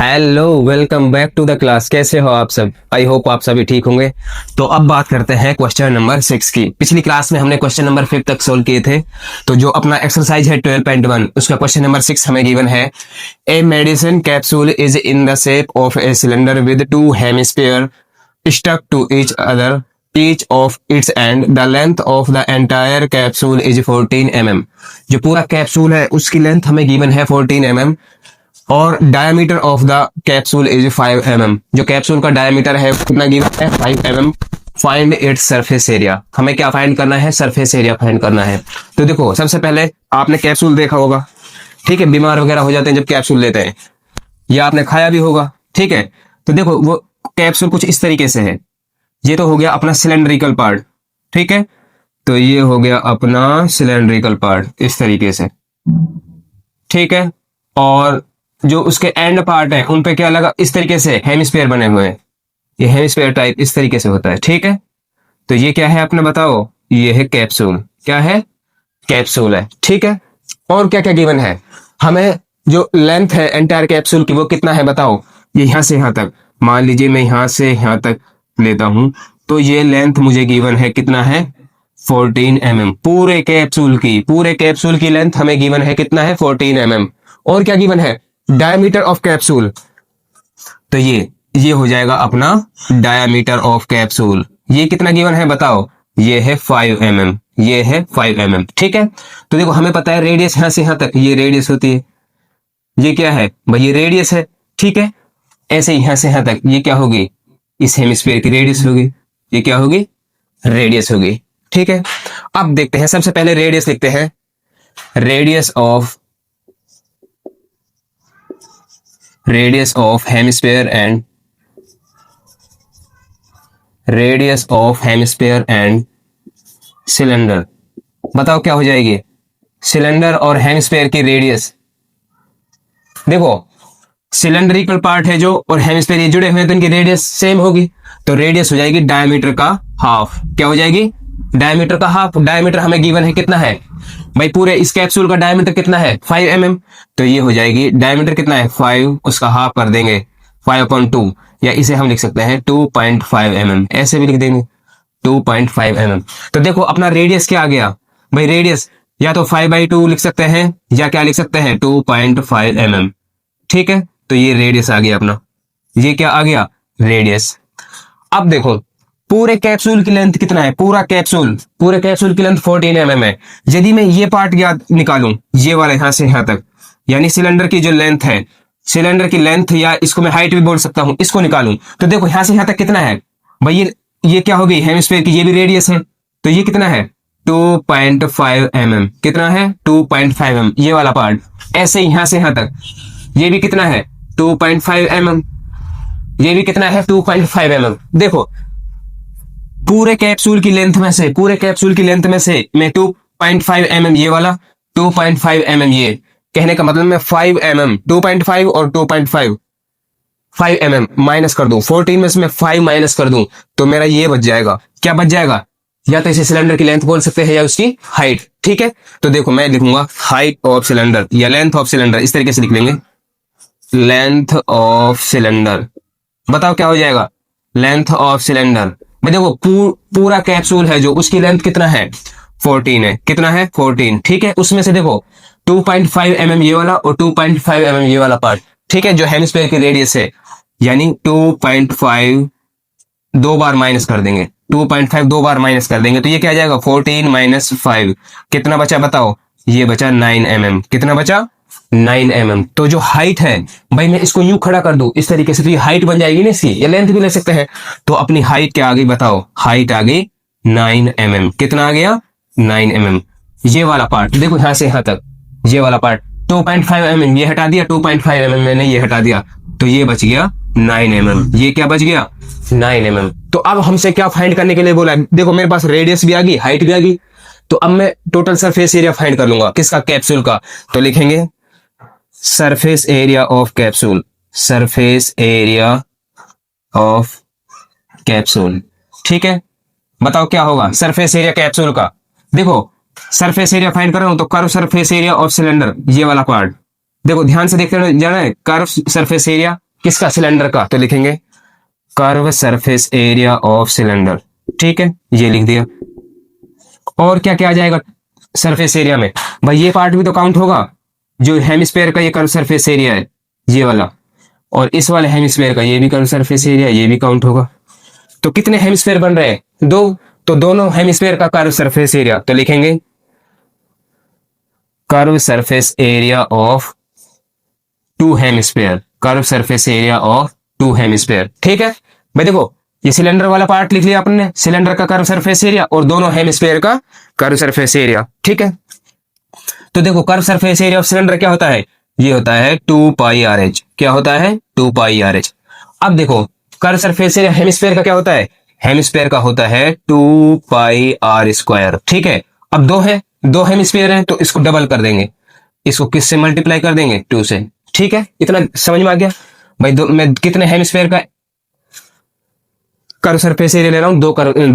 Hello, welcome back to the class. कैसे हो आप सब? आई होप आप सभी ठीक होंगे। तो अब बात करते हैं क्वेश्चन नंबर 6 की। पिछली क्लास में हमने क्वेश्चन नंबर 5 तक सोल्व किए थे। तो जो अपना एक्सरसाइज है 12.1 उसका क्वेश्चन नंबर 6 हमें गिवन है। A medicine capsule is in the shape of a cylinder with two hemisphere stuck to each of its end. The length of the entire capsule is 14 mm. जो पूरा capsule है उसकी length हमें given है 14 mm और diameter of the capsule is 5 mm। जो capsule का diameter है कितना गिवन है? 5 mm। Find its surface area. हमें क्या फाइंड करना है? सरफेस एरिया फाइंड करना है। तो देखो, सबसे पहले आपने कैप्सूल देखा होगा, ठीक है। बीमार वगैरह हो जाते हैं जब कैप्सूल लेते हैं, या आपने खाया भी होगा, ठीक है। तो देखो, वो कैप्सूल कुछ इस तरीके से है। ये तो हो गया अपना सिलेंड्रिकल पार्ट, ठीक है। तो ये हो गया अपना सिलेंड्रिकल पार्ट इस तरीके से, ठीक है। और जो उसके एंड पार्ट है उन पे क्या लगा? इस तरीके से हेमिस्फीयर बने हुए हैं। ये हेमिस्फीयर टाइप इस तरीके से होता है, ठीक है। तो ये क्या है अपने बताओ? ये है कैप्सूल। क्या है? कैप्सूल है, ठीक है। और क्या क्या गिवन है हमें? जो लेंथ है एंटायर कैप्सूल की वो कितना है बताओ? ये यहां से यहां तक, मान लीजिए मैं यहां से यहां तक लेता हूं, तो ये लेंथ मुझे गिवन है कितना है? 14 mm। पूरे कैप्सूल की लेंथ हमें गिवन है कितना है? 14 mm। और क्या गिवन है? Diameter of capsule. तो ये हो जाएगा अपना डायमीटर ऑफ कैप्सूल। ये कितना गिवन है बताओ? ये है 5 mm। ये है 5 mm, ठीक है। तो देखो, हमें पता है रेडियस यहां से यहां तक ये रेडियस होती है। ये क्या है भाई? ये रेडियस है, ठीक है। ऐसे यहां से यहां तक ये क्या होगी? इस हेमिस्फीयर की रेडियस होगी। ये क्या होगी? रेडियस होगी, ठीक है। अब देखते हैं, सबसे पहले रेडियस लिखते हैं। Radius of hemisphere and cylinder. बताओ क्या हो जाएगी? सिलेंडर और हेमिस्फीयर की रेडियस। देखो, सिलेंड्रिकल पार्ट है जो और हेमिस्फीयर ये जुड़े हुए हैं तो इनकी रेडियस सेम होगी। तो रेडियस हो जाएगी डायमीटर का हाफ। क्या हो जाएगी? डायमीटर का हाफ। डायमीटर हमें गिवन है कितना है भाई? पूरे इस कैप्सूल का डायमीटर कितना है? 5 mm। तो ये हो जाएगी डायमीटर कितना है? 5, उसका हाफ कर देंगे 5/2, या इसे हम लिख सकते हैं 2.5 mm। ऐसे भी लिख देंगे 2.5 mm। तो देखो, अपना रेडियस क्या आ गया भाई? रेडियस या तो 5/2 लिख सकते हैं या क्या लिख सकते हैं? 2.5 mm, ठीक है। तो ये रेडियस आ गया अपना। ये क्या आ गया? रेडियस। अब देखो, पूरे कैप्सूल की लेंथ कितना है? पूरे कैप्सूल की लेंथ 14 mm है। यदि मैं ये पार्ट याद निकालूं, ये वाला यहां से यहां तक, यानी सिलेंडर की जो लेंथ है, सिलेंडर की लेंथ, या इसको मैं हाइट भी बोल सकता हूं, इसको निकालूं, तो देखो यहां से यहां तक कितना है भाई? ये क्या हो गई? हेमिस्फीयर की ये भी रेडियस है। तो ये कितना है? 2.5 mm। कितना है? 2.5 mm ये वाला पार्ट। ऐसे यहां से यहां तक ये भी कितना है? 2.5 mm। ये भी कितना है? 2.5 mm। देखो, पूरे कैप्सूल की लेंथ में से मैं 2.5 mm ये वाला, 2.5 mm ये, कहने का मतलब मैं 5 mm, 2.5 और 2.5, 5 mm माइनस कर दूं। 14 में से मैं 5 माइनस कर दूं तो मेरा ये बच जाएगा। क्या बच जाएगा? या तो इसे सिलेंडर की लेंथ बोल सकते हैं या उसकी हाइट, ठीक है। तो देखो, मैं लिखूंगा हाइट ऑफ सिलेंडर या लेंथ ऑफ सिलेंडर, इस तरीके से लिख लेंगे। लेंथ ऑफ सिलेंडर, बताओ क्या हो जाएगा? लेंथ ऑफ सिलेंडर में देखो, पूरा कैप्सूल है जो, उसकी लेंथ कितना है? 14 है। कितना है? 14, ठीक है। उसमें से देखो 2.5 mm ये वाला और 2.5 mm ये वाला पार्ट, ठीक है, जो हेमिस्फीयर की रेडियस है, यानी 2.5 दो बार माइनस कर देंगे, 2.5 दो बार माइनस कर देंगे तो ये क्या आ जाएगा? 14 माइनस 5, कितना बचा बताओ? ये बचा 9 mm। कितना बचा? 9 mm। तो जो हाइट है भाई, मैं इसको यूं खड़ा कर दूं इस तरीके से, तो ये हाइट बन जाएगी ना इसकी, या लेंथ भी ले सकते हैं। तो अपनी हाइट क्या आ गई बताओ? हाइट आ गई 9 mm। कितना आ गया? 9 mm। ये वाला पार्ट देखो, यहां से यहां तक ये वाला पार्ट 2.5 mm ये हटा दिया, 2.5 mm मैंने ये हटा दिया, तो ये बच गया 9 mm। ये क्या बच गया? 9 mm। तो अब हमसे क्या फाइंड करने के लिए बोला है? देखो, मेरे पास रेडियस भी आ गई, हाइट भी आ गई, तो अब मैं टोटल सरफेस एरिया फाइंड कर लूंगा। किसका? कैप्सूल का। तो लिखेंगे सरफेस एरिया ऑफ कैप्सूल। ठीक है। बताओ क्या होगा सरफेस एरिया कैप्सूल का? देखो, सरफेस एरिया फाइंड कर रहा हूं तो curve surface area of cylinder, ये वाला पार्ट। देखो ध्यान से देखते जाना है, कर्व सरफेस एरिया किसका? सिलेंडर का। तो लिखेंगे curve surface area of cylinder. ठीक है, ये लिख दिया। और क्या क्या आ जाएगा सरफेस एरिया में? भाई ये पार्ट भी तो काउंट होगा, जो हेमिस्फेयर का ये कर्व सरफेस एरिया है ये वाला, और इस वाले हेमिस्फेयर का ये भी कर्व सरफेस एरिया, ये भी काउंट होगा। तो कितने हेमिस्फेयर बन रहे हैं? 2। तो दोनों हेमिस्फेयर का कर्व सरफेस एरिया, तो लिखेंगे curve surface area of 2 hemisphere, curve surface area of 2 hemisphere. ठीक है भाई, देखो ये सिलेंडर वाला पार्ट लिख लिया आपने, सिलेंडर का कर्व सरफेस एरिया और दोनों हेमिस्फेयर का कर्व सरफेस एरिया। ठीक है, तो देखो curve surface area of cylinder क्या होता है? ये होता है 2 पाई आर एच। क्या होता है? 2 पाई आर एच। अब देखो कर्व सरफेस एरिया हेमिस्फेयर का क्या होता है? हेमिस्फेयर का होता है 2 पाई आर स्क्वायर। ठीक है, अब दो हेमिस्फेयर हैं तो इसको डबल कर देंगे, इसको किससे मल्टीप्लाई कर देंगे? 2 से। ठीक है, इतना समझ में आ गया भाई? मैं कितने हेमिस्फेयर का कर्व सरफेस एरिया ले रहा हूं?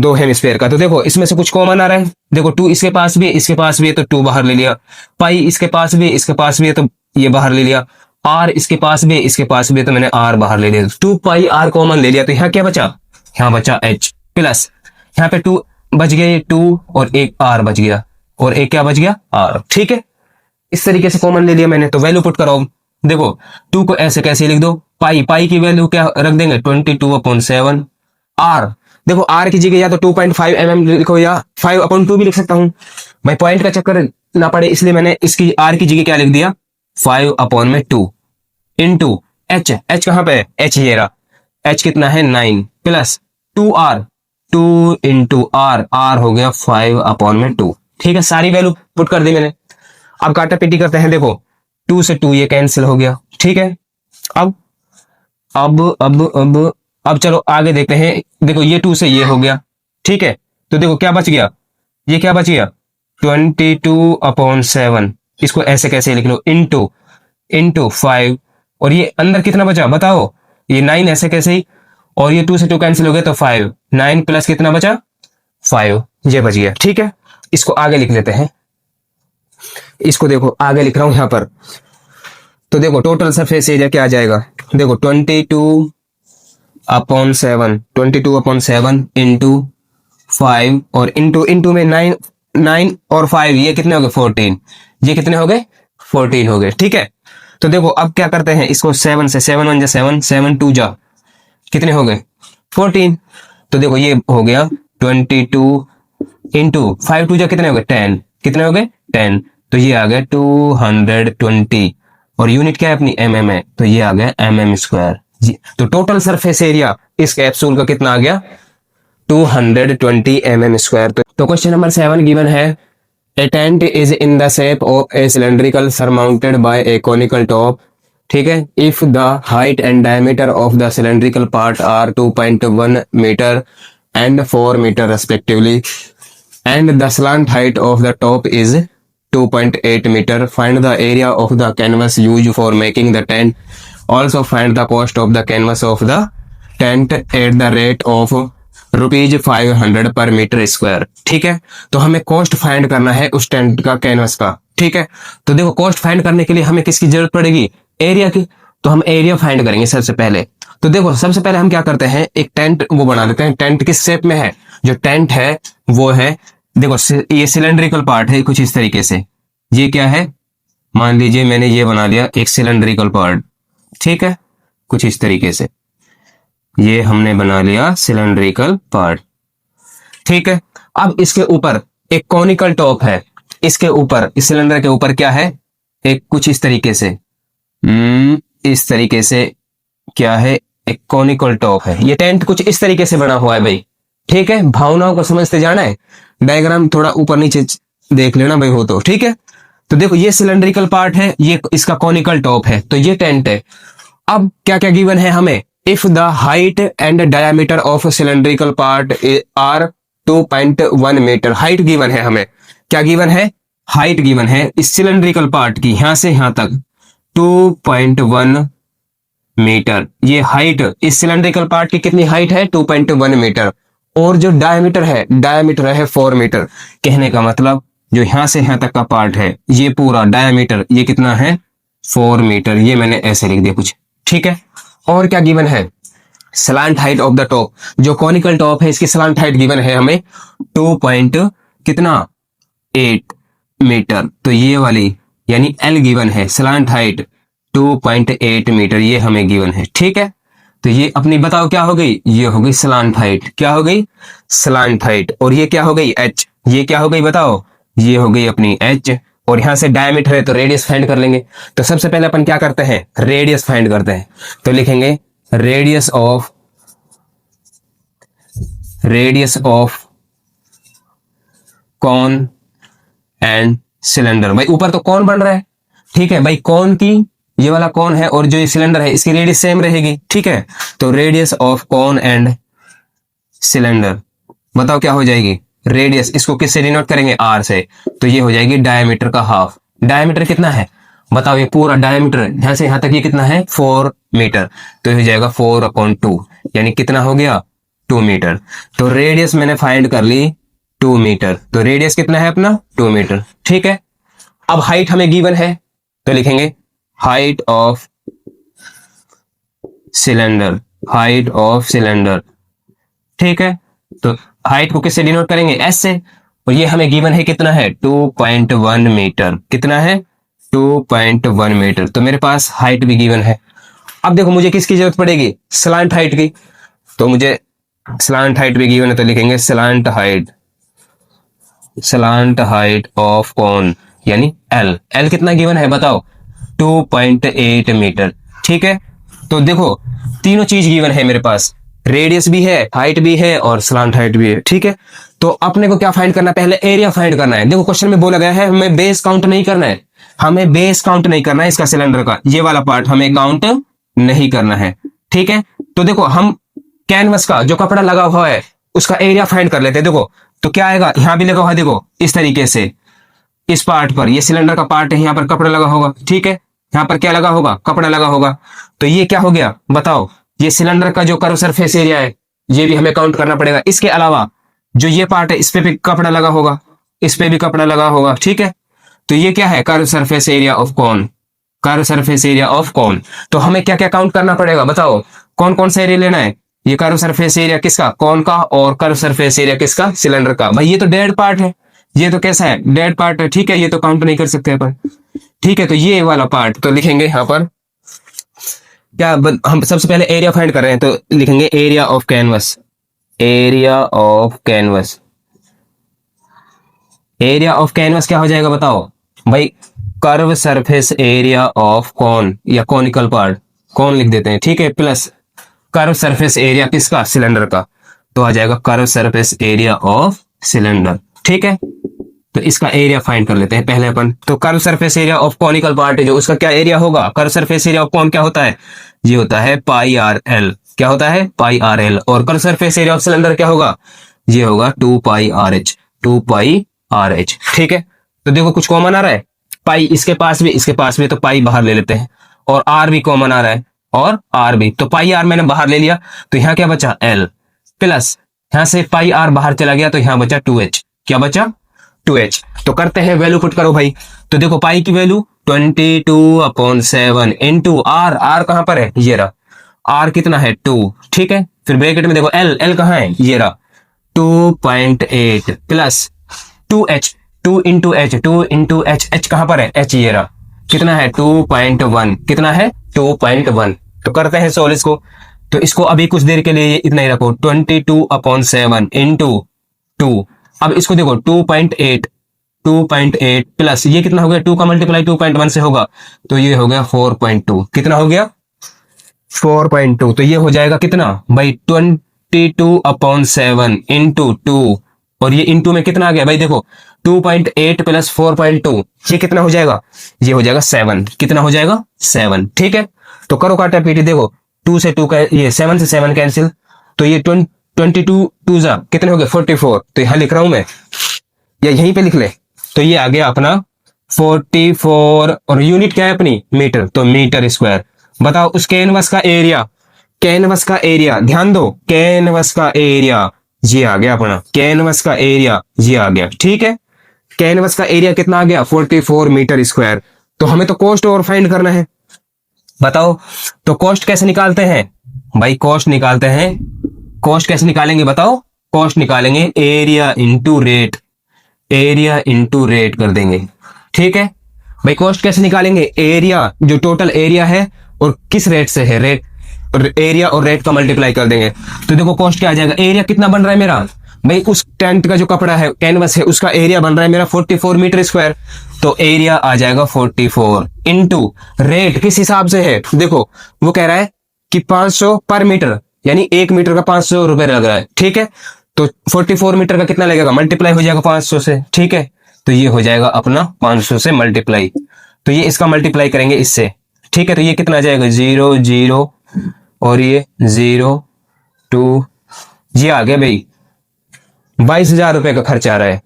2 हेमिस्फेयर का। तो देखो इसमें से कुछ कॉमन आ रहा है, देखो 2 इसके पास भी, इसके पास भी है तो 2 बाहर ले लिया, पाई इसके पास भी, इसके पास भी है तो ये बाहर ले लिया, आर इसके पास भी, इसके पास भी है तो मैंने आर बाहर ले लिया, 2 पाई आर कॉमन ले लिया। तो यहाँ क्या बचा? यहाँ बचा एच प्लस, यहाँ पे 2 बच गए, 2 और एक आर बच गया, और एक क्या बच गया? आर। ठीक है, इस तरीके से कॉमन ले लिया मैंने। तो वैल्यू पुट कराओ। देखो 2 को ऐसे कैसे लिख दो? पाई की वैल्यू क्या रख देंगे? 22/7। आर, देखो आर की जगह या तो 2.5 mm लिखो या 5/2 भी लिख सकता हूं। भाई पॉइंट का चक्कर ना पड़े इसलिए मैंने इसकी आर की जगह क्या लिख दिया? 5/2 इंटू एच। एच कहां पे है? एच ये रहा। एच कितना है? 9 plus 2r, 2 into are, are हो गया 5/2। ठीक है, सारी वैल्यू पुट कर दी मैंने। अब काटा पीटी करते हैं। देखो 2 से 2 ये कैंसिल हो गया। ठीक है, अब चलो आगे देखते हैं। देखो ये 2 से ये हो गया। ठीक है, तो देखो क्या बच गया? ये क्या बच गया? 22/7। इसको ऐसे कैसे लिख लो? इंटू 5, और ये अंदर कितना बचा बताओ? ये 9 ऐसे कैसे ही, और ये 2 से 2 कैंसिल हो गया तो 5, 9 प्लस कितना बचा? 5, ये बच गया। ठीक है, इसको आगे लिख लेते हैं। इसको देखो आगे लिख रहा हूं यहां पर। तो देखो टोटल सरफेस एरिया क्या आ जाएगा? देखो 22/7 इंटू 5, और इंटू में 9 और 5 ये कितने हो गए? 14। ये कितने हो गए? 14 हो गए। ठीक है, तो देखो अब क्या करते हैं इसको 7 से, 7 1 जा 7, 7 2 जा कितने हो गए? 14। तो देखो ये हो गया 22 इंटू 5 2 जा कितने हो गए? 10। कितने हो गए? 10। तो ये आ गया 220, और यूनिट क्या है अपनी? mm है, तो ये आ गया mm स्क्वायर जी। तो टोटल सरफेस एरिया इस कैप्सूल का कितना आ गया? 220 mm स्क्वायर। तो क्वेश्चन नंबर 7 गिवन है, a tent is in the shape of a cylindrical surmounted by a conical top. ठीक है, if the height and diameter of the cylindrical part are 2.1 metre and 4 metre respectively, and the slant height of the top is 2.8 meter. Find the area of the canvas used for making the tent. Also find the cost of the canvas of the tent at the rate of ₹500 per meter square. ठीक है, तो हमें cost find करना है उस tent का, canvas का। ठीक है, तो देखो कॉस्ट फाइंड करने के लिए हमें किसकी जरूरत पड़ेगी? एरिया की। तो हम एरिया फाइंड करेंगे सबसे पहले। तो देखो सबसे पहले हम क्या करते हैं, एक टेंट वो बना देते हैं। टेंट किस शेप में है? जो टेंट है वो है, देखो ये सिलेंड्रिकल पार्ट है कुछ इस तरीके से। ये क्या है? मान लीजिए मैंने ये बना लिया एक सिलेंड्रिकल पार्ट। ठीक है, कुछ इस तरीके से ये हमने बना लिया सिलेंड्रिकल पार्ट। ठीक है, अब इसके ऊपर एक कॉनिकल टॉप है। इसके ऊपर, इस सिलेंडर के ऊपर क्या है? एक कुछ इस तरीके से, इस तरीके से क्या है? एक कॉनिकल टॉप है। ये टेंट कुछ इस तरीके से बना हुआ है भाई। ठीक है, भावनाओं को समझते जाना है। डायग्राम थोड़ा ऊपर नीचे देख लेना भाई हो तो। ठीक है, तो देखो ये सिलेंड्रिकल पार्ट है, ये इसका कॉनिकल टॉप है, तो ये टेंट है। अब क्या क्या गिवन है हमें? If the height and diameter of cylindrical part are 2.1 meter. Height given है हमें। क्या गिवन है? हाइट गिवन है इस सिलेंड्रिकल पार्ट की, यहां से यहां तक 2.1 मीटर। ये हाइट इस सिलेंड्रिकल पार्ट की कितनी हाइट है? 2.1 मीटर। और जो डायमीटर है 4 मीटर। कहने का मतलब जो यहां से यहां तक का पार्ट है ये पूरा डायमीटर ये कितना है? 4 मीटर। ये मैंने ऐसे लिख दिया कुछ। ठीक है, और क्या गिवन है, slant height of the top, जो कॉनिकल टॉप है इसकी स्लांट हाइट गिवन है हमें 2 पॉइंट कितना 8 मीटर। तो ये वाली यानी एल गिवन है, स्लांट हाइट 2.8 मीटर ये हमें गिवन है। ठीक है, तो ये अपनी बताओ क्या हो गई, ये हो गई स्लांट हाइट, क्या हो गई स्लांट हाइट। और ये क्या हो गई एच, ये क्या हो गई बताओ, ये हो गई अपनी एच। और यहां से डायमीटर है तो रेडियस फाइंड कर लेंगे। तो सबसे पहले अपन क्या करते हैं, रेडियस फाइंड करते हैं। तो लिखेंगे radius of cone and cylinder. भाई ऊपर तो कौन बन रहा है, ठीक है भाई, कौन की ये वाला कौन है और जो ये सिलेंडर है इसकी रेडियस सेम रहेगी। ठीक है, तो रेडियस ऑफ कौन एंड सिलेंडर बताओ क्या हो जाएगी, रेडियस इसको किससे डिनोट करेंगे, आर से। तो ये हो जाएगी डायमीटर का हाफ। डायमीटर कितना है बताओ, ये पूरा डायमीटर यहां से यहां तक ये कितना है 4 मीटर। तो ये हो जाएगा 4/2 यानी कितना हो गया 2 मीटर। तो रेडियस मैंने फाइंड कर ली 2 मीटर। तो रेडियस कितना है अपना 2 मीटर। ठीक है, अब हाइट हमें गिवन है तो लिखेंगे height of cylinder, height of cylinder. ठीक है, तो हाइट को किससे डिनोट करेंगे, एस से। और ये हमें गिवन है कितना है 2.1 मीटर। कितना है 2.1 मीटर। तो मेरे पास हाइट भी गिवन है। अब देखो मुझे किसकी जरूरत पड़ेगी, स्लांट हाइट की। तो मुझे स्लांट हाइट भी गिवन है तो लिखेंगे स्लांट हाइट ऑफ कॉन यानी एल। एल कितना गिवन है बताओ 2.8 मीटर। ठीक है, तो देखो तीनों चीज गिवन है मेरे पास, रेडियस भी है, हाइट भी है और स्लांट हाइट भी है। ठीक है, तो अपने को क्या फाइंड करना है, पहले एरिया फाइंड करना है। देखो क्वेश्चन में बोला गया है हमें बेस काउंट नहीं करना है, हमें बेस काउंट नहीं करना है इसका सिलेंडर का, ये वाला पार्ट हमें काउंट नहीं करना है। ठीक है, तो देखो हम कैनवस का जो कपड़ा लगा हुआ है उसका एरिया फाइंड कर लेते हैं। देखो तो क्या आएगा, यहां भी लगा हुआ है, देखो इस तरीके से इस पार्ट पर, ये सिलेंडर का पार्ट है, यहाँ पर कपड़ा लगा होगा। ठीक है, यहाँ पर क्या लगा होगा, कपड़ा लगा होगा। तो ये क्या हो गया बताओ, ये सिलेंडर का जो कर्व सरफेस एरिया है ये भी हमें काउंट करना पड़ेगा। इसके अलावा जो ये पार्ट है इस पे भी कपड़ा लगा होगा, इस पे भी कपड़ा लगा होगा। ठीक है, तो ये क्या है curve surface area of cone, curve surface area of cone. तो हमें क्या क्या काउंट करना पड़ेगा बताओ, कौन कौन सा एरिया लेना है, ये कर्व सरफेस एरिया किसका, कॉन का, और कर्व सरफेस एरिया किसका, सिलेंडर का। भाई ये तो डेड पार्ट है, ये तो कैसा है डेड पार्ट है। ठीक है, ये तो काउंट नहीं कर सकते अपन। ठीक है, तो ये वाला पार्ट तो लिखेंगे यहाँ पर क्या, हम सबसे पहले एरिया फाइंड कर रहे हैं तो लिखेंगे area of canvas, area of canvas. Area of canvas क्या हो जाएगा बताओ भाई, curve surface area of cone या कॉनिकल पार्ट, कॉन लिख देते हैं। ठीक है, प्लस कर्व सरफेस एरिया किसका, सिलेंडर का। तो आ जाएगा curve surface area of cylinder. ठीक है, तो इसका एरिया फाइंड कर लेते हैं पहले अपन। तो curve surface area of conical part है जो, उसका क्या एरिया होगा, curve surface area of cone क्या होता है, ये होता है पाई आर एल। क्या होता है पाई आर एल। और curve surface area of cylinder क्या होगा, ये होगा 2 पाई आर एच, 2 पाई आर एच। ठीक है, तो देखो कुछ कॉमन आ रहा है, पाई इसके पास भी, इसके पास भी, तो पाई बाहर ले लेते हैं। और आर भी कॉमन आ रहा है और आर भी, तो पाई आर मैंने बाहर ले लिया। तो यहाँ क्या बचा एल, प्लस यहां से पाई आर बाहर चला गया तो यहाँ बचा 2h। क्या बचा 2h। तो करते हैं वैल्यू पुट करो भाई। तो देखो पाई की वैल्यू 22/7 इंटू आर, आर कहां पर है, ये रहा, आर कितना है 2। ठीक है, फिर ब्रैकेट में देखो एल, एल कहां है, ये रहा 2.8 plus 2h, 2 into H, 2 into H, H कहां पर है, एच ये रहा, कितना है 2.1, कितना है 2.1। तो करते हैं सोल्व इसको। तो इसको अभी कुछ देर के लिए इतना ही रखो, 22/7 इंटू 2। अब इसको देखो 2.8 प्लस ये कितना हो गया, 2 का मल्टीप्लाई 2.1 से होगा तो ये हो गया 4.2। कितना हो गया 4.2। तो ये हो जाएगा कितना भाई 22/7 इंटू 2, और ये इंटू में कितना आ गया भाई, देखो 2.8 प्लस 4.2 ये कितना हो जाएगा, ये हो जाएगा 7। कितना हो जाएगा 7। ठीक है, तो करो काटा पीटी, देखो 2 से 2 का, ये 7 से 7 कैंसिल, तो ये 22 2 जा कितने हो गए 44। तो यहां लिख रहा हूं मैं, या यहीं पे लिख ले। तो ये आ गया अपना 44, और यूनिट क्या है अपनी मीटर, तो मीटर स्क्वायर। बताओ उस कैनवस का एरिया, कैनवस का एरिया ध्यान दो, कैनवस का एरिया ये आ गया अपना, कैनवस का एरिया ये आ गया। ठीक है, कैनवस का एरिया कितना आ गया 44 मीटर स्क्वायर। तो हमें तो कॉस्ट और फाइंड करना है, बताओ। तो कॉस्ट कैसे निकालते हैं भाई? कॉस्ट निकालते हैं, कॉस्ट कैसे निकालेंगे बताओ? कॉस्ट निकालेंगे area into rate, area into rate कर देंगे। ठीक है भाई, कॉस्ट कैसे निकालेंगे? एरिया, जो टोटल एरिया है और किस रेट से है, रेट, एरिया और रेट का मल्टीप्लाई कर देंगे। तो देखो कॉस्ट क्या आ जाएगा, एरिया कितना बन रहा है मेरा भाई, उस टेंट का जो कपड़ा है, कैनवस है, उसका एरिया बन रहा है मेरा 44 मीटर स्क्वायर। तो एरिया आ जाएगा 44 इंटू रेट किस हिसाब से है, देखो वो कह रहा है कि 500 पर मीटर, यानी 1 मीटर का 500 रुपए लग रहा है। ठीक है, तो 44 मीटर का कितना लगेगा, मल्टीप्लाई हो जाएगा 500 से। ठीक है, तो ये हो जाएगा अपना 500 से मल्टीप्लाई, तो ये इसका मल्टीप्लाई करेंगे इससे। ठीक है, तो ये कितना आ जाएगा, 0 0 और ये 0 2, ये आ गया भाई 22,000 रुपए का खर्च आ रहा है।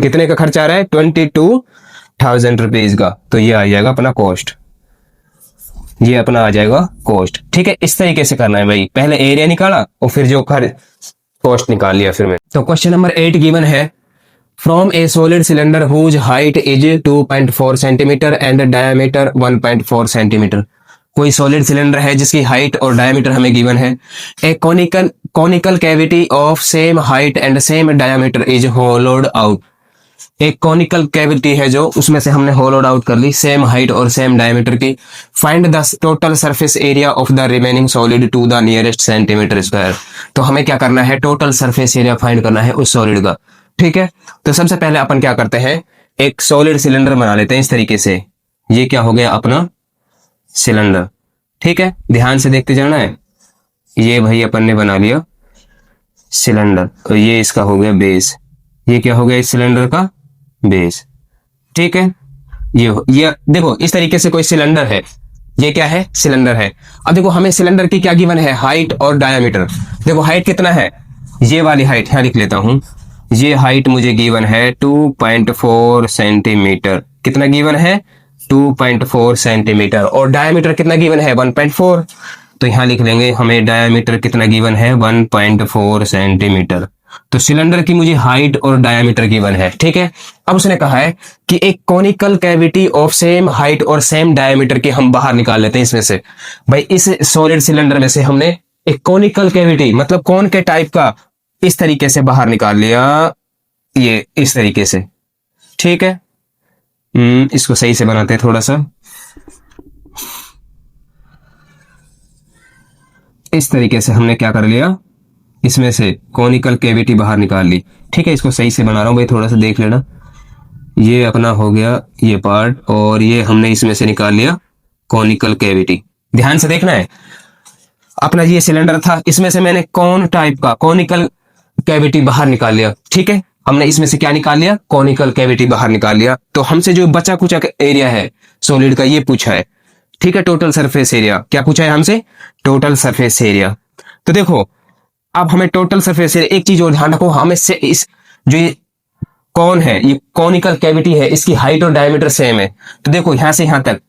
कितने का खर्च आ रहा है, 22,000 रुपीज का। तो ये आ जाएगा अपना कॉस्ट, ये अपना आ जाएगा कॉस्ट। ठीक है, इस तरीके से करना है भाई, पहले एरिया निकाला और फिर जो कॉस्ट निकाल लिया फिर मैं। तो क्वेश्चन नंबर 8 गिवन है, from a solid cylinder whose height is 2.4 centimetre and diameter 1.4 centimetre. कोई सॉलिड सिलेंडर है जिसकी हाइट और डायमीटर हमें गिवन है। A conical cavity of same height and same diameter is hollowed out. एक conical cavity है जो, उसमें से हमने होलोड आउट कर ली, सेम हाइट और सेम डायमीटर की। Find the total surface area of the remaining solid to the nearest centimeter square. तो हमें क्या करना है, टोटल सरफेस एरिया फाइंड करना है उस सॉलिड का। ठीक है, तो सबसे पहले अपन क्या करते हैं, एक सॉलिड सिलेंडर बना लेते हैं इस तरीके से। ये क्या हो गया अपना सिलेंडर। ठीक है, ध्यान से देखते जाना है। ये भाई अपन ने बना लिया सिलेंडर, तो ये इसका हो गया बेस। ये क्या हो गया इस सिलेंडर का बेस। ठीक है, ये देखो इस तरीके से कोई सिलेंडर है, ये क्या है, सिलेंडर है। अब देखो हमें सिलेंडर की क्या गिवन है, हाइट और डायमीटर। देखो हाइट कितना है, ये वाली हाइट यहां लिख लेता हूं, ये हाइट मुझे गिवन है 2.4 सेंटीमीटर। कितना गिवन है, 2.4 सेंटीमीटर। और डायमीटर कितना गिवन है, 1.4। तो यहां लिख लेंगे हमें डायमीटर कितना गिवन है, 1.4 सेंटीमीटर। तो सिलेंडर की मुझे हाइट और डायमीटर गिवन है। ठीक है, अब उसने कहा है कि एक conical cavity of same height और सेम डायमीटर की हम बाहर निकाल लेते हैं इसमें से। भाई इस सॉलिड सिलेंडर में से हमने एक कॉनिकल कैविटी, मतलब कौन के टाइप का, इस तरीके से बाहर निकाल लिया, ये इस तरीके से। ठीक है, इसको सही से बनाते हैं थोड़ा सा, इस तरीके से हमने क्या कर लिया, इसमें से कॉनिकल कैविटी बाहर निकाल ली। ठीक है, इसको सही से बना रहा हूं भाई, थोड़ा सा देख लेना। ये अपना हो गया ये पार्ट, और ये हमने इसमें से निकाल लिया कॉनिकल कैविटी। ध्यान से देखना है, अपना ये सिलेंडर था, इसमें से मैंने कौन टाइप का कॉनिकल कैविटी बाहर निकाल लिया। ठीक है, हमने इसमें से क्या निकाल लिया, कॉनिकल कैविटी बाहर निकाल लिया। तो हमसे जो बचा कुचा एरिया है सॉलिड का, ये पूछा है। ठीक है, टोटल सरफेस एरिया क्या पूछा है हमसे, टोटल सरफेस एरिया। तो देखो अब हमें टोटल सरफेस एरिया, एक चीज और ध्यान रखो, हमें से इस जो ये कौन है, ये कॉनिकल कैविटी है, इसकी हाइट और डायमीटर सेम है। तो देखो यहां से यहां तक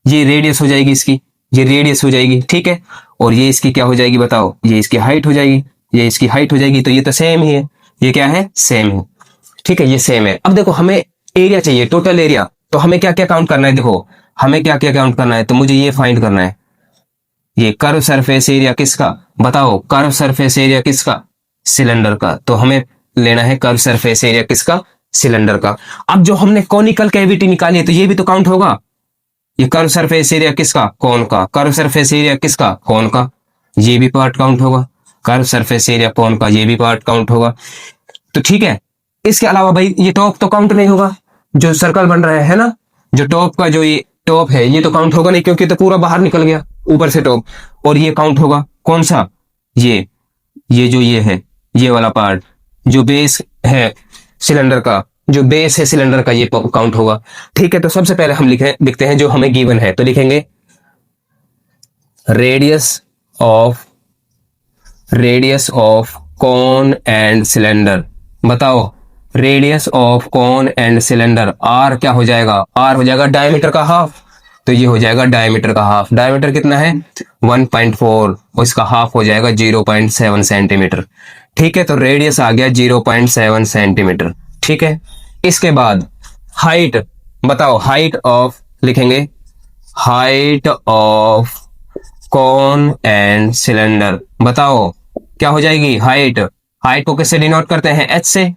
ये रेडियस हो जाएगी इसकी, ये रेडियस हो जाएगी। ठीक है, और ये इसकी क्या हो जाएगी बताओ, ये इसकी हाइट हो जाएगी, ये इसकी हाइट हो जाएगी। तो ये तो सेम ही है, ये क्या है, सेम है। ठीक है, ये सेम है। अब देखो हमें एरिया चाहिए, टोटल एरिया। तो हमें क्या क्या काउंट करना है, देखो हमें क्या क्या काउंट करना है, तो मुझे ये फाइंड करना है, ये कर्व सरफेस एरिया किसका, बताओ कर्व सरफेस एरिया किसका, सिलेंडर का। तो हमें लेना है कर्व सरफेस एरिया किसका, सिलेंडर का। अब जो हमने कॉनिकल कैविटी निकाली है, तो ये भी तो काउंट होगा। ये कर्व सरफेस एरिया किसका, कौन का, कर्व सरफेस एरिया किसका, कौन का, ये भी पार्ट काउंट होगा। कर्व सरफेस एरिया कौन का, ये भी पार्ट काउंट होगा। तो ठीक है, इसके अलावा भाई ये टॉप तो काउंट नहीं होगा, जो सर्कल बन रहा है ना, जो टॉप का जो ये टॉप है, ये तो काउंट होगा नहीं, क्योंकि तो पूरा बाहर निकल गया ऊपर से टॉप। और ये काउंट होगा कौन सा, ये जो ये है, ये वाला पार्ट जो बेस है सिलेंडर का, जो बेस है सिलेंडर का, ये काउंट होगा। ठीक है, तो सबसे पहले हम लिखते हैं जो हमें गिवन है। तो लिखेंगे radius of cone and cylinder. बताओ radius of cone and cylinder, r क्या हो जाएगा, आर हो जाएगा डायमीटर का हाफ। तो ये हो जाएगा डायमीटर का हाफ। डायमीटर कितना है 1.4, और इसका हाफ हो जाएगा 0.7 सेंटीमीटर। ठीक है, तो रेडियस आ गया 0.7 सेंटीमीटर। ठीक है, इसके बाद हाइट, बताओ हाइट ऑफ, लिखेंगे height of cone and cylinder. बताओ क्या हो जाएगी? हाइट। हाइट को किससे डिनोट करते हैं? एच से।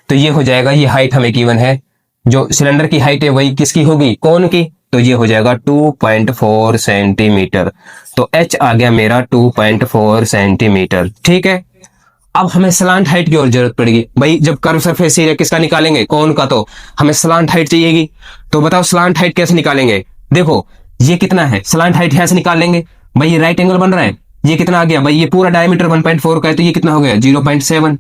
तो ये हो जाएगा, ये हाइट हमें गिवन है, जो सिलेंडर की हाइट है वही किसकी होगी? कॉन की। तो ये हो जाएगा 2.4 सेंटीमीटर। तो एच आ गया मेरा 2.4 सेंटीमीटर। ठीक है, अब हमें स्लांट हाइट की और जरूरत पड़ेगी भाई। जब कर्व सरफेस एरिया किसका निकालेंगे? कौन का। तो हमें स्लांट हाइट चाहिएगी। तो बताओ स्लांट हाइट कैसे निकालेंगे? देखो ये कितना है, स्लांट हाइट यहां से निकाल लेंगे भाई। ये राइट एंगल बन रहा है, ये कितना आ गया भाई? ये पूरा डायमीटर 1.4 का है, तो ये कितना हो गया? 0.7।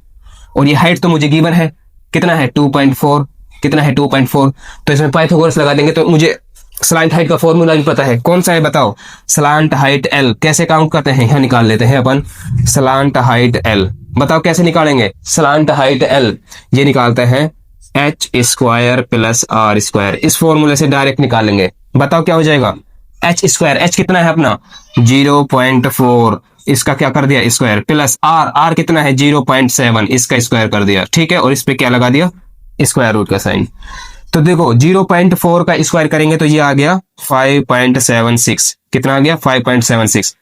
और ये हाइट तो मुझे गिवन है, कितना है? 2.4। कितना है? 2.4। तो इसमें पाइथागोरस लगा देंगे। तो मुझे स्लांट हाइट का फॉर्मूला भी पता है, कौन सा है बताओ? Slant height L. कैसे काउंट करते हैं? यहां निकाल लेते हैं अपन स्लांट हाइट एल। बताओ कैसे निकालेंगे स्लांट हाइट एल? ये निकालते हैं H square plus R square. इस फॉर्मूले से डायरेक्ट निकालेंगे। बताओ क्या हो जाएगा? एच स्क्वायर, एच कितना है अपना? 0.4, इसका क्या कर दिया? स्क्वायर, प्लस आर, आर कितना है? 0.7, इसका स्क्वायर कर दिया। ठीक है, और इस पे क्या लगा दिया? स्क्वायर रूट का साइन। तो देखो 0.4 का स्क्वायर करेंगे तो ये आ गया 5.76। कितना आ गया? 5.76,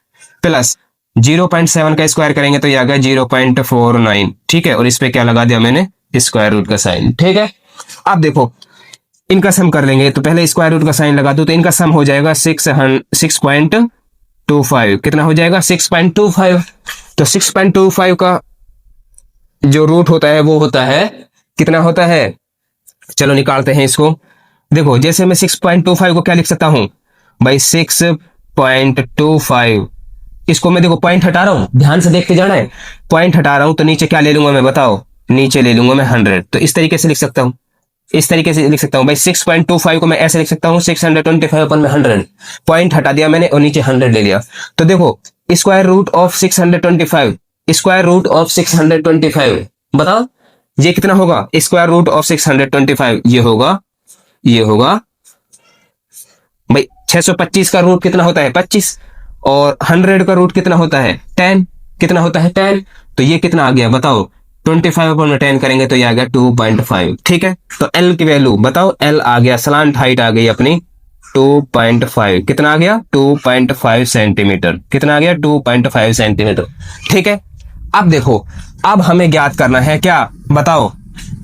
प्लस 0.7 का स्क्वायर करेंगे तो ये आ गया 0.49। ठीक है, और इस पे क्या लगा दिया मैंने? स्क्वायर रूट का साइन। ठीक है, अब देखो इनका सम कर लेंगे। तो पहले स्क्वायर रूट का साइन लगा दो, तो इनका सम हो जाएगा 6.25। कितना हो जाएगा? 6.25। तो 6.25 का जो रूट होता है वो होता है, कितना होता है? चलो निकालते हैं इसको। देखो जैसे मैं 6.25 को क्या लिख सकता हूं भाई? 6.25, इसको मैं देखो पॉइंट हटा रहा हूं, ध्यान से देख के जाना है। पॉइंट हटा रहा हूं तो नीचे क्या ले लूंगा मैं? बताओ, नीचे ले लूंगा मैं 100। तो इस तरीके से लिख सकता हूं, इस तरीके से लिख सकता हूं भाई। 6.25 को मैं ऐसे लिख सकता हूं 625 अपन में 100। पॉइंट हटा दिया मैंने और नीचे 100 ले लिया। तो देखो square root of 625, square root of 625, बताओ ये कितना होगा? स्क्वायर रूट ऑफ 625 ये होगा भाई 625 का रूट कितना होता है? 25। और 100 का रूट कितना होता है? 10। कितना होता है? 10। तो ये कितना आ गया बताओ? 25 अपॉन 10 करेंगे तो ये आ गया 2.5। ठीक है, तो एल की वैल्यू बताओ। एल आ गया, स्लांट हाइट आ गई अपनी 2.5। कितना आ गया? 2.5 सेंटीमीटर। कितना आ गया? 2.5 सेंटीमीटर। ठीक है, अब देखो, अब हमें ज्ञात करना है क्या? बताओ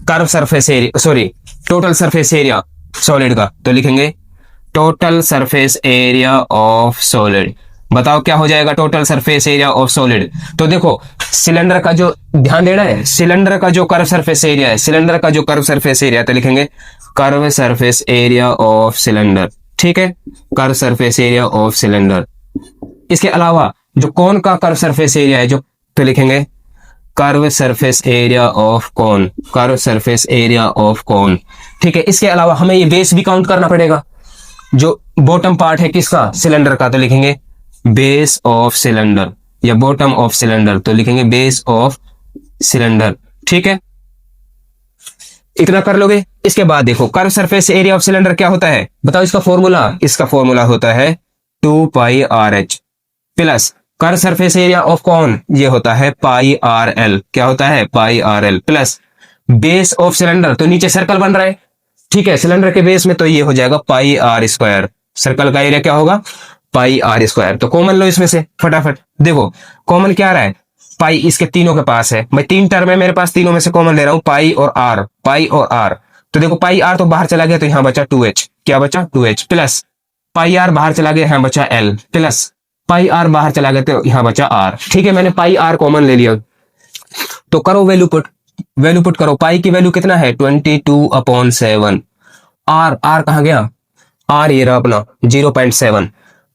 curve surface area, sorry total surface area solid का। तो लिखेंगे total surface area of solid. बताओ क्या हो जाएगा total surface area of solid? तो देखो सिलेंडर का जो ध्यान देना है, सिलेंडर का जो कर्व सरफेस एरिया है, सिलेंडर का जो कर्व सरफेस एरिया, तो लिखेंगे curve surface area of cylinder. ठीक है, curve surface area of cylinder. इसके अलावा जो कौन का कर्व सरफेस एरिया है, जो तो लिखेंगे कर्व सरफेस एरिया ऑफ कौन, कर्व सरफेस एरिया ऑफ कौन। ठीक है, इसके अलावा हमें ये बेस भी काउंट करना पड़ेगा, जो बॉटम पार्ट है किसका? सिलेंडर का। तो लिखेंगे बेस ऑफ सिलेंडर या बॉटम ऑफ सिलेंडर। तो लिखेंगे बेस ऑफ सिलेंडर। ठीक है, इतना कर लोगे। इसके बाद देखो curve surface area of cylinder क्या होता है? बताओ इसका फॉर्मूला। इसका फॉर्मूला होता है 2πRH plus curve surface area of कौन, ये होता है πRL। क्या होता है? πRL plus base of cylinder. तो नीचे सर्कल बन रहा है, ठीक है, सिलेंडर के बेस में, तो ये हो जाएगा πR²। सर्कल का एरिया क्या होगा? πR²। तो कॉमन लो इसमें से फटाफट। देखो कॉमन क्या आ रहा है? पाई इसके तीनों के पास है, मैं 3 टर्म है मेरे पास, तीनों में से कॉमन ले रहा हूं, पाई और आर, पाई और आर। तो देखो पाई आर तो बाहर चला गया, तो यहां बचा 2h। क्या बचा? 2h प्लस पाई आर बाहर चला गया, यहां बचा l प्लस पाई आर बाहर चला गया, तो यहां बचा r। ठीक है, मैंने पाई आर कॉमन ले लिया। तो करो वैल्यू पुट, वैल्यू पुट करो। पाई की वैल्यू कितना है? 22/7। आर, आर कहां गया? आर ये रहा अपना 0.7,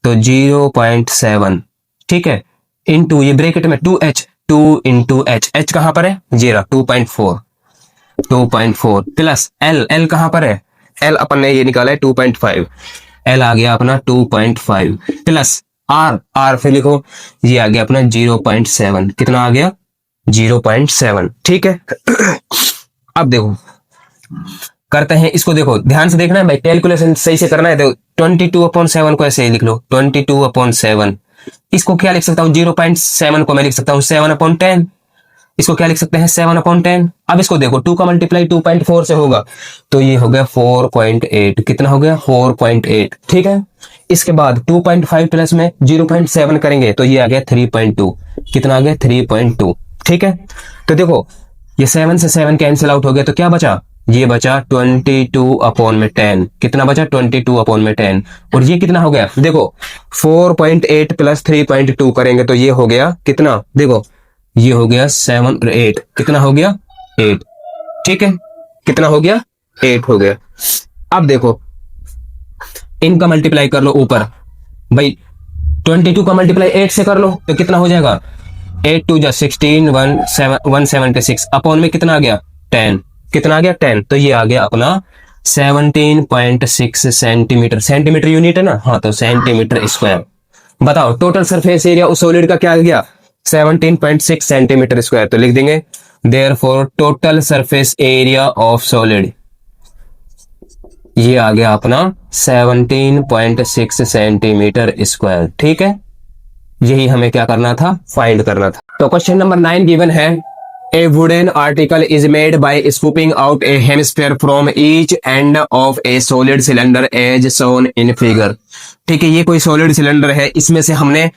तो 0.7। ठीक है, इनटू ये ब्रैकेट में 2h, 2 इंटू h, h कहां पर है? ये रहा 2.4, 2.4 प्लस l, l कहां पर है? l अपन ने ये निकाला है 2.5, l आ गया अपना 2.5 प्लस r, r फिर लिखो, ये आ गया अपना 0.7। कितना आ गया? 0.7। ठीक है, अब देखो करते हैं इसको। देखो ध्यान से देखना है भाई, कैलकुलेशन सही से करना है। देखो 22/7 को ऐसे ही लिख लो, 22/7। इसको क्या लिख सकता हूँ? 0.7 को मैं लिख सकता हूँ 7/10। इसको क्या लिख सकते हैं? 7/10। अब इसको देखो 2 का मल्टीप्लाई 2.4 से होगा, तो ये हो गया 4.8। कितना हो गया? 4.8। ठीक है, इसके बाद 2.5 प्लस में 0.7 करेंगे तो ये आ गया 3.2। कितना आ गया? 3.2। ठीक है, तो देखो ये 7 से 7 कैंसिल आउट हो गया, तो क्या बचा? ये बचा 22/10। कितना बचा? 22/10। और ये कितना हो गया? देखो 4.8 प्लस 3.2 करेंगे तो ये हो गया कितना? देखो ये हो गया 7 और 8। कितना हो गया? 8। ठीक है, कितना हो गया? 8 हो गया। अब देखो इनका मल्टीप्लाई कर लो ऊपर भाई, 22 का मल्टीप्लाई 8 से कर लो तो कितना हो जाएगा? 8 2 जा 16, 176 अपॉन में कितना आ गया? 10। कितना आ गया? 10। तो ये आ गया अपना 17.6 सेंटीमीटर। सेंटीमीटर यूनिट है ना, हाँ, तो सेंटीमीटर स्क्वायर। बताओ टोटल सरफेस एरिया उस सॉलिड का क्या आ गया? 17.6 सेंटीमीटर स्क्वायर। तो लिख देंगे therefore total surface area of solid, ये आ गया अपना 17.6 सेंटीमीटर स्क्वायर। ठीक है, यही हमें क्या करना था? फाइंड करना था। तो क्वेश्चन नंबर 9 गिवन है, a wooden article is made by scooping out a hemisphere from each end of a solid cylinder as shown in figure. ठीक है, ये कोई सॉलिड सिलेंडर है, इसमें से हमने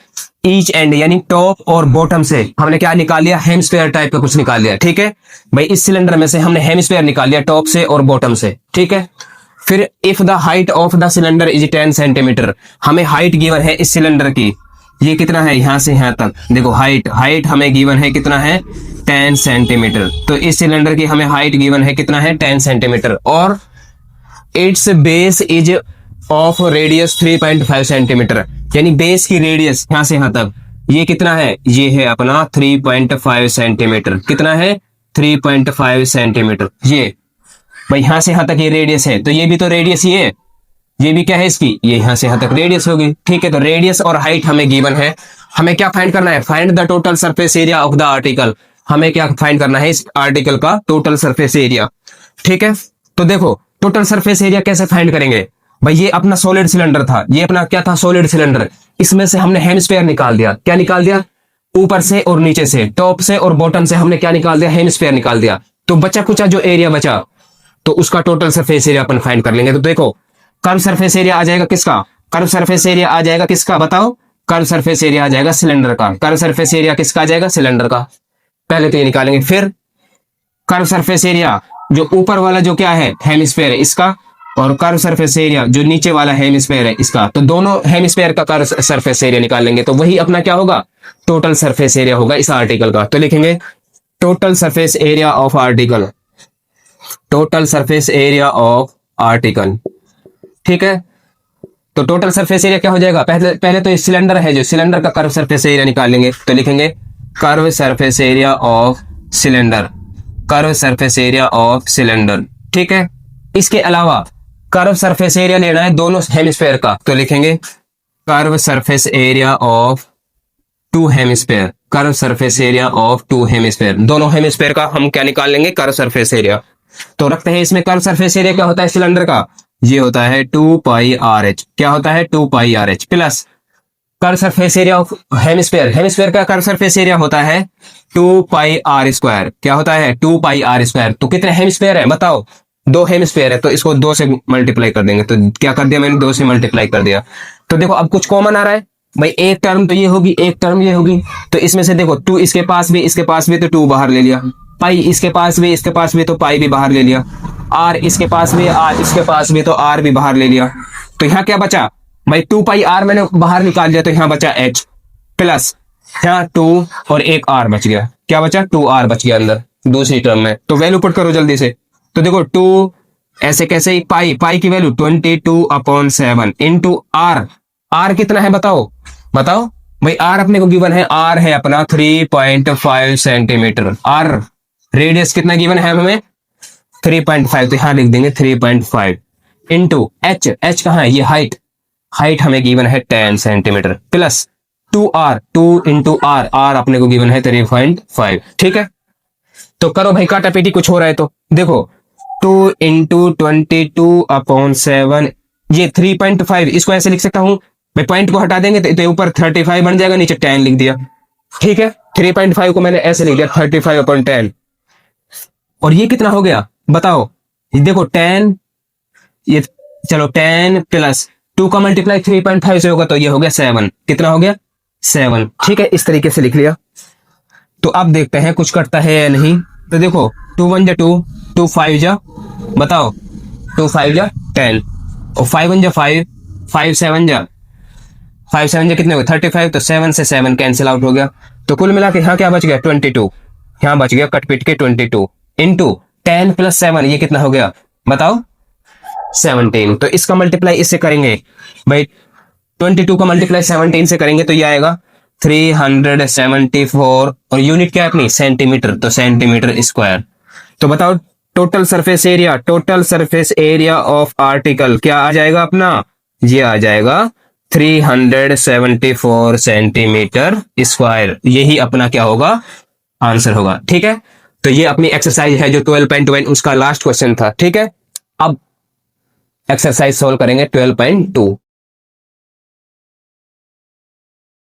ईच एंड यानी टॉप और बॉटम से हमने क्या निकाल लिया? हेमिस्फीयर टाइप का कुछ निकाल लिया। ठीक है भाई, इस सिलेंडर में से हमने हेमिस्फीयर निकाल लिया टॉप से और बॉटम से। ठीक है, फिर if the height of the cylinder is 10 centimetre, हमें हाइट गिवन है इस सिलेंडर की, ये कितना है? यहां से यहां तक देखो हाइट हमें गिवन है कितना है? 10 सेंटीमीटर। तो इस सिलेंडर की हमें हाइट गिवन है कितना है? 10 सेंटीमीटर। और it's base is of radius 3.5 centimetre, यानी बेस की रेडियस यहां से यहां तक ये कितना है? ये है अपना 3.5 सेंटीमीटर। कितना है? 3.5 सेंटीमीटर। ये भाई यहां से यहां तक ये रेडियस है, तो ये भी तो रेडियस ये भी क्या है इसकी? ये यहां से यहां तक रेडियस होगी। ठीक है, तो रेडियस और हाइट हमें गिवन है। हमें क्या फाइंड करना है? Find the total surface area of the article. हमें क्या फाइंड करना है? इस आर्टिकल का टोटल सरफेस एरिया। ठीक है, तो देखो टोटल सरफेस एरिया कैसे फाइंड करेंगे भाई? ये अपना सॉलिड सिलेंडर था, ये अपना क्या था? Solid cylinder. इसमें से हमने हेमिस्फीयर निकाल दिया। क्या निकाल दिया? ऊपर से और नीचे से, टॉप से और बॉटम से हमने क्या निकाल दिया? हेमिस्फीयर निकाल दिया। तो बचा कुचा जो एरिया बचा, तो उसका टोटल सरफेस एरिया अपन फाइंड कर लेंगे। तो देखो कर्व सरफेस एरिया आ जाएगा किसका? कर्व सरफेस एरिया आ जाएगा किसका? बताओ। कर्व सरफेस एरिया आ जाएगा सिलेंडर का। कर्व सरफेस एरिया किसका आ जाएगा? सिलेंडर का। पहले तो ये निकालेंगे, फिर कर्व सरफेस एरिया जो ऊपर वाला जो क्या है? हेमिस्फीयर है इसका, और कर्व सरफेस एरिया जो नीचे वाला हेमिस्फीयर है इसका। तो दोनों हेमिस्फीयर का कर्व सरफेस एरिया निकाल लेंगे, तो वही अपना क्या होगा? टोटल सरफेस एरिया होगा इस आर्टिकल का। तो लिखेंगे total surface area of article, total surface area of article. ठीक है, तो टोटल सरफेस एरिया क्या हो जाएगा? पहले तो इस सिलेंडर है, जो सिलेंडर का कर्व सरफेस एरिया निकाल लेंगे। तो लिखेंगे curve surface area of cylinder, curve surface area of cylinder. ठीक है, इसके अलावा कर्व सरफेस एरिया लेना है दोनों हेमिस्फीयर का, तो लिखेंगे curve surface area of two hemisphere, curve surface area of two hemisphere. दोनों हेमिस्फीयर का हम क्या निकाल लेंगे? Curve surface area. तो रखते हैं इसमें कर्व सरफेस एरिया क्या होता है सिलेंडर का? ये होता है 2πRh। क्या होता है? 2πRh plus curve surface area of hemisphere. Hemisphere का कर्व सरफेस एरिया होता है 2πr²। क्या होता है? 2πr²। तो कितने हेमिस्फीयर है बताओ? 2 हेमिस्फीयर है, तो इसको 2 से मल्टीप्लाई कर देंगे। तो क्या कर दिया मैंने? 2 से मल्टीप्लाई कर दिया। तो देखो अब कुछ कॉमन आ रहा है भाई, एक टर्म तो ये होगी, एक टर्म ये होगी। तो इसमें से देखो 2 इसके पास भी, इसके पास भी, तो 2 बाहर ले लिया। पाई इसके पास भी, इसके पास भी, तो पाई भी बाहर ले लिया। आर इसके पास भी, आर इसके पास भी, तो आर भी बाहर ले लिया। तो यहाँ क्या बचा भाई? 2πr मैंने बाहर निकाल लिया, तो यहाँ बचा h प्लस यहाँ 2 और एक r बच गया। क्या बचा? 2r बच गया अंदर दूसरी टर्म में। तो वैल्यू पुट करो जल्दी से। तो देखो 2 ऐसे कैसे, पाई की वैल्यू 22/7 इंटू आर। आर कितना है बताओ भाई? आर अपने को गिवन है, आर है अपना 3.5 सेंटीमीटर। आर रेडियस कितना गिवन है हमें? 3.5। तो यहां लिख देंगे 3.5 इंटू एच कहां है? ये हाइट हमें गिवन है 10 centimetre plus 2r, 2 into are अपने को गिवन है 3.5। ठीक है, तो करो भाई काटा पीटी, कुछ हो रहा है तो देखो 2 इंटू 22/7, ये 3.5। इसको ऐसे लिख सकता हूं भाई, पॉइंट को हटा देंगे तो ऊपर 35 बन जाएगा, नीचे 10 लिख दिया। ठीक है, 3.5 को मैंने ऐसे लिख दिया 35/10। और ये कितना हो गया बताओ? देखो 10, ये चलो 10 प्लस 2 का मल्टीप्लाई 3.5 से होगा तो ये हो गया 7। कितना हो गया? 7। ठीक है, इस तरीके से लिख लिया। तो अब देखते हैं कुछ करता है या नहीं। तो देखो 2 1 जा 2, 2 5 जा, बताओ 2 5 जा 10, और 5 1 जा 5, 5 7 जा, 5 7 जा कितने हो गए? 35। तो 7 से 7 कैंसिल आउट हो गया। तो कुल मिला के यहाँ क्या बच गया? 22। यहाँ बच गया कट पीट के 22 इंटू 10 प्लस 7, ये कितना हो गया बताओ? 17। तो इसका मल्टीप्लाई इससे करेंगे भाई, 22 का मल्टीप्लाई 17 से करेंगे तो ये आएगा 374, और यूनिट क्या है अपनी? सेंटीमीटर, तो सेंटीमीटर स्क्वायर। तो बताओ total surface area, total surface area of article क्या आ जाएगा अपना? ये आ जाएगा 374 सेंटीमीटर स्क्वायर। यही अपना क्या होगा? आंसर होगा। ठीक है, तो ये अपनी एक्सरसाइज है जो 12.1 उसका लास्ट क्वेश्चन था। ठीक है, अब एक्सरसाइज सोल्व करेंगे 12.2।